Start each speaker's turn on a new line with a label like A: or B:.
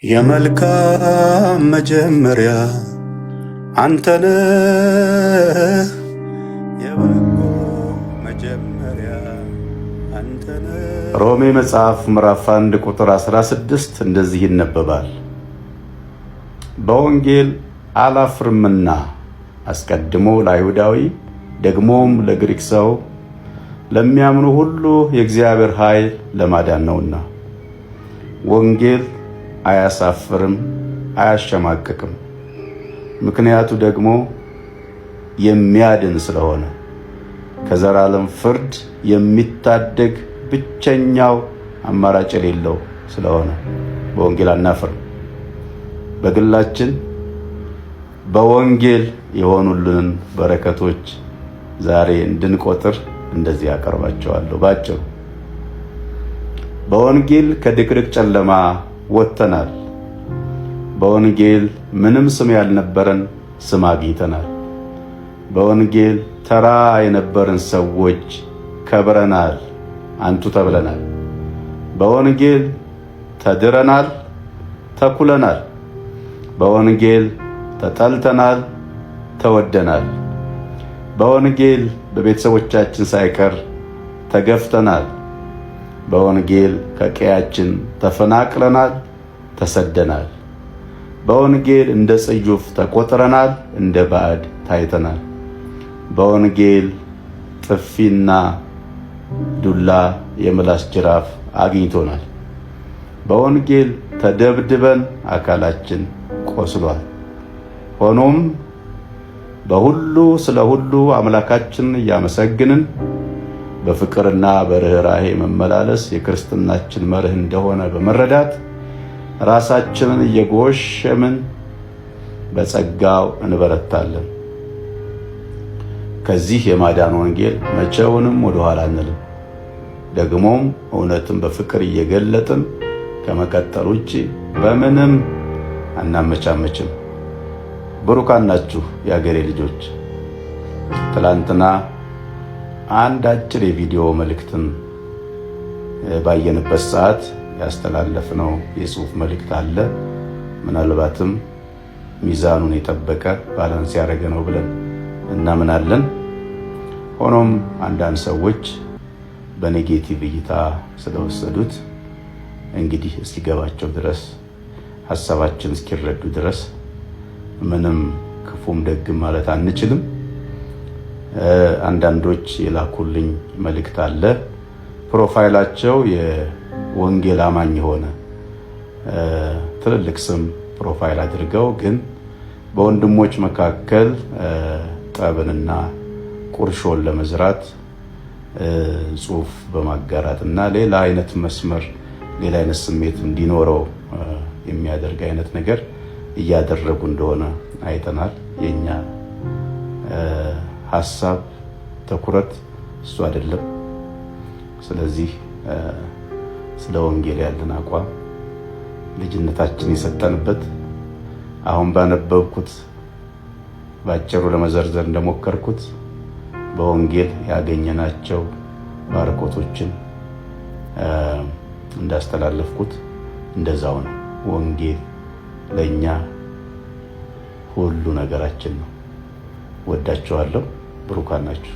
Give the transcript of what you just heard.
A: የመልካም መጀመሪያ አንተነህ፣ የበጎ መጀመሪያ አንተነህ። ሮሜ መጽሐፍ ምዕራፍ 1 ቁጥር 16 እንደዚህ ይነበባል። በወንጌል አላፍርምና አስቀድሞ ለአይሁዳዊ ደግሞም ለግሪክ ሰው ለሚያምኑ ሁሉ የእግዚአብሔር ኃይል ለማዳን ነውና። ወንጌል አያሳፍርም፣ አያሸማቅቅም። ምክንያቱ ደግሞ የሚያድን ስለሆነ ከዘላለም ፍርድ የሚታደግ ብቸኛው አማራጭ የሌለው ስለሆነ በወንጌል አናፍርም። በግላችን በወንጌል የሆኑልን በረከቶች ዛሬ እንድንቆጥር እንደዚህ ያቀርባቸዋለሁ። ባጭሩ በወንጌል ከድቅድቅ ጨለማ ወጥተናል። በወንጌል ምንም ስም ያልነበረን ስም አግኝተናል። በወንጌል ተራ የነበርን ሰዎች ከብረናል፣ አንቱ ተብለናል። በወንጌል ተድረናል፣ ተኩለናል። በወንጌል ተጠልተናል፣ ተወደናል። በወንጌል በቤተሰቦቻችን ሳይቀር ተገፍተናል። በወንጌል ከቀያችን ተፈናቅለናል፣ ተሰደናል። በወንጌል እንደ ጽዩፍ ተቆጥረናል፣ እንደ ባዕድ ታይተናል። በወንጌል ጥፊና ዱላ የምላስ ጅራፍ አግኝቶናል። በወንጌል ተደብድበን አካላችን ቆስሏል። ሆኖም በሁሉ ስለ ሁሉ አምላካችንን እያመሰግንን በፍቅርና በርኅራኄ መመላለስ የክርስትናችን መርህ እንደሆነ በመረዳት ራሳችንን እየጎሸምን በጸጋው እንበረታለን። ከዚህ የማዳን ወንጌል መቼውንም ወደ ኋላ አንልም። ደግሞም እውነትን በፍቅር እየገለጥን ከመቀጠል ውጭ በምንም አናመቻመችም። ብሩካን ናችሁ የአገሬ ልጆች። ትላንትና አንድ አጭር የቪዲዮ መልእክትን ባየንበት ሰዓት ያስተላለፍነው የጽሑፍ መልእክት አለ። ምናልባትም ሚዛኑን የጠበቀ ባላንስ ያደረገ ነው ብለን እናምናለን። ሆኖም አንዳንድ ሰዎች በኔጌቲቭ እይታ ስለወሰዱት እንግዲህ እስኪገባቸው ድረስ ሀሳባችን እስኪረዱ ድረስ ምንም ክፉም ደግም ማለት አንችልም። አንዳንዶች የላኩልኝ መልእክት አለ። ፕሮፋይላቸው የወንጌል አማኝ የሆነ ትልልቅ ስም ፕሮፋይል አድርገው ግን በወንድሞች መካከል ጠብንና ቁርሾን ለመዝራት ጽሑፍ በማጋራት እና ሌላ አይነት መስመር፣ ሌላ አይነት ስሜት እንዲኖረው የሚያደርግ አይነት ነገር እያደረጉ እንደሆነ አይተናል። የኛ ሐሳብ ትኩረት እሱ አይደለም። ስለዚህ ስለ ወንጌል ያለን አቋም ልጅነታችን የሰጠንበት አሁን ባነበብኩት ባጭሩ ለመዘርዘር እንደሞከርኩት በወንጌል ያገኘናቸው ባረኮቶችን እንዳስተላለፍኩት እንደዛው ነው። ወንጌል ለኛ ሁሉ ነገራችን ነው። ወዳችኋለሁ። ብሩካን ናችሁ።